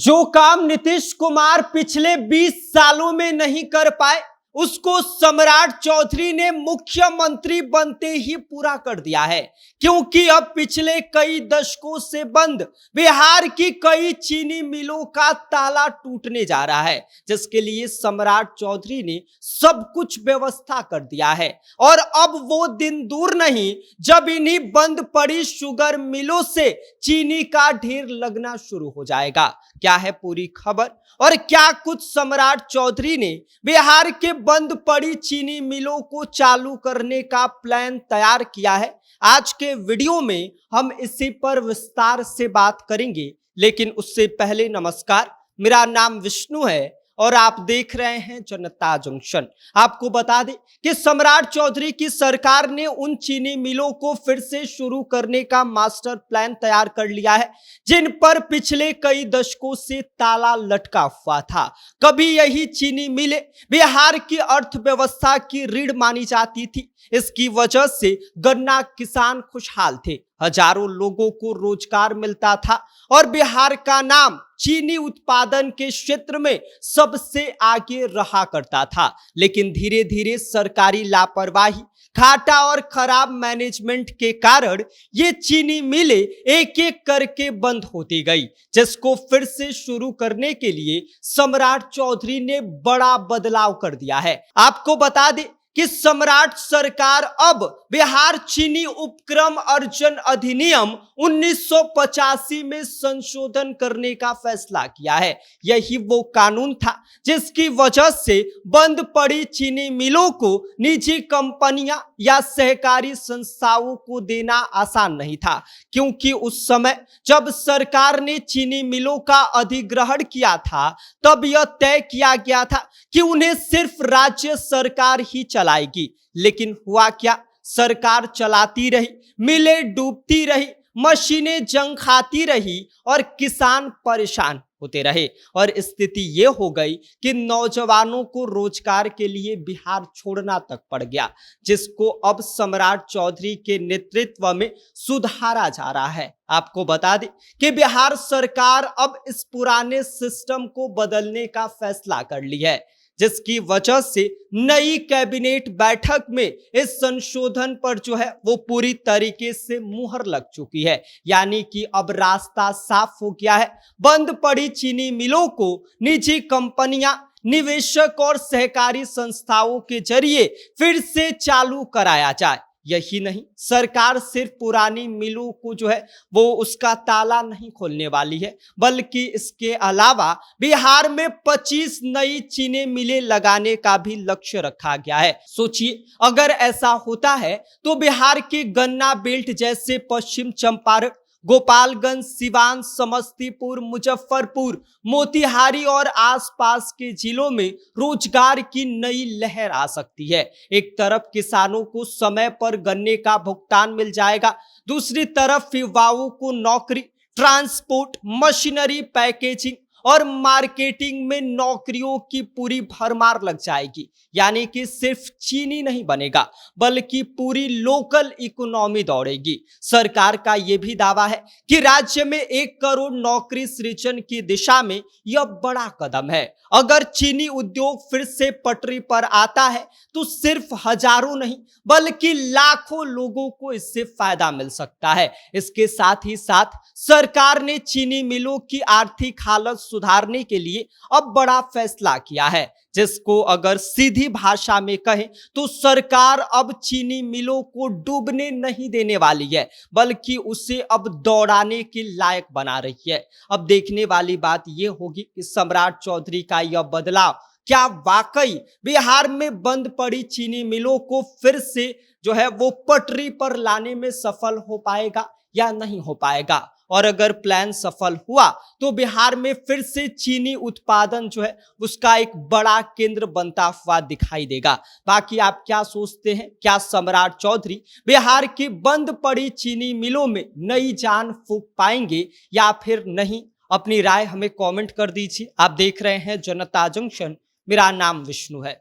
जो काम नीतीश कुमार पिछले 20 सालों में नहीं कर पाए, उसको सम्राट चौधरी ने मुख्यमंत्री बनते ही पूरा कर दिया है। क्योंकि अब पिछले कई दशकों से बंद बिहार की कई चीनी मिलों का ताला टूटने जा रहा है, जिसके लिए सम्राट चौधरी ने सब कुछ व्यवस्था कर दिया है। और अब वो दिन दूर नहीं जब इन्हीं बंद पड़ी शुगर मिलों से चीनी का ढेर लगना शुरू हो जाएगा। क्या है पूरी खबर और क्या कुछ सम्राट चौधरी ने बिहार के बंद पड़ी चीनी मिलों को चालू करने का प्लान तैयार किया है, आज के वीडियो में हम इसी पर विस्तार से बात करेंगे। लेकिन उससे पहले नमस्कार, मेरा नाम विष्णु है और आप देख रहे हैं जनता जंक्शन। आपको बता दें कि सम्राट चौधरी की सरकार ने उन चीनी मिलों को फिर से शुरू करने का मास्टर प्लान तैयार कर लिया है, जिन पर पिछले कई दशकों से ताला लटका हुआ था। कभी यही चीनी मिलें बिहार की अर्थव्यवस्था की रीढ़ मानी जाती थी। इसकी वजह से गन्ना किसान खुशहाल थे, हजारों लोगों को रोजगार मिलता था और बिहार का नाम चीनी उत्पादन के क्षेत्र में सबसे आगे रहा करता था। लेकिन धीरे धीरे सरकारी लापरवाही, घाटा और खराब मैनेजमेंट के कारण ये चीनी मिलें एक एक करके बंद होती गई, जिसको फिर से शुरू करने के लिए सम्राट चौधरी ने बड़ा बदलाव कर दिया है। आपको बता दें कि सम्राट सरकार अब बिहार चीनी उपक्रम अर्जन अधिनियम 1985 में संशोधन करने का फैसला किया है। यही वो कानून था जिसकी वजह से बंद पड़ी चीनी मिलों को निजी कंपनियां या सहकारी संस्थाओं को देना आसान नहीं था, क्योंकि उस समय जब सरकार ने चीनी मिलों का अधिग्रहण किया था तब यह तय किया गया था कि उन्हें सिर्फ राज्य सरकार ही चलाएगी। लेकिन हुआ क्या, सरकार चलाती रही, मिलें डूबती रही, मशीनें जंग खाती रही और किसान परेशान होते रहे। और स्थिति ये हो गई कि नौजवानों को रोजगार के लिए बिहार छोड़ना तक पड़ गया, जिसको अब सम्राट चौधरी के नेतृत्व में सुधारा जा रहा है। आपको बता दें कि बिहार सरकार अब इस पुराने सिस्टम को बदलने का फैसला कर लिया है, जिसकी वजह से नई कैबिनेट बैठक में इस संशोधन पर वो पूरी तरीके से मुहर लग चुकी है। यानी कि अब रास्ता साफ हो गया है। बंद पड़ी चीनी मिलों को निजी कंपनियां, निवेशक और सहकारी संस्थाओं के जरिए फिर से चालू कराया जाए। यही नहीं, सरकार सिर्फ पुरानी मिलों को वो उसका ताला नहीं खोलने वाली है, बल्कि इसके अलावा बिहार में 25 नई चीनी मिलें लगाने का भी लक्ष्य रखा गया है। सोचिए, अगर ऐसा होता है तो बिहार के गन्ना बेल्ट जैसे पश्चिम चंपारण, गोपालगंज, सिवान, समस्तीपुर, मुजफ्फरपुर, मोतिहारी और आसपास के जिलों में रोजगार की नई लहर आ सकती है। एक तरफ किसानों को समय पर गन्ने का भुगतान मिल जाएगा, दूसरी तरफ युवाओं को नौकरी, ट्रांसपोर्ट, मशीनरी, पैकेजिंग और मार्केटिंग में नौकरियों की पूरी भरमार लग जाएगी। यानी कि सिर्फ चीनी नहीं बनेगा, बल्कि पूरी लोकल इकोनॉमी दौड़ेगी। सरकार का यह भी दावा है कि राज्य में 1 करोड़ नौकरी सृजन की दिशा में यह बड़ा कदम है। अगर चीनी उद्योग फिर से पटरी पर आता है तो सिर्फ हजारों नहीं बल्कि लाखों लोगों को इससे फायदा मिल सकता है। इसके साथ ही साथ सरकार ने चीनी मिलों की आर्थिक हालत सुधारने के लिए अब बड़ा फैसला किया है, जिसको अगर सीधी भाषा में कहें तो सरकार अब चीनी मिलों को डूबने नहीं देने वाली है, बल्कि उसे अब दौड़ाने के लायक बना रही है। अब देखने वाली बात यह होगी कि सम्राट चौधरी का यह बदलाव क्या वाकई बिहार में बंद पड़ी चीनी मिलों को फिर से वो पटरी पर लाने में सफल हो पाएगा या नहीं हो पाएगा। और अगर प्लान सफल हुआ तो बिहार में फिर से चीनी उत्पादन उसका एक बड़ा केंद्र बनता हुआ दिखाई देगा। बाकी आप क्या सोचते हैं, क्या सम्राट चौधरी बिहार की बंद पड़ी चीनी मिलों में नई जान फूंक पाएंगे या फिर नहीं? अपनी राय हमें कमेंट कर दीजिए। आप देख रहे हैं जनता जंक्शन, मेरा नाम विष्णु है।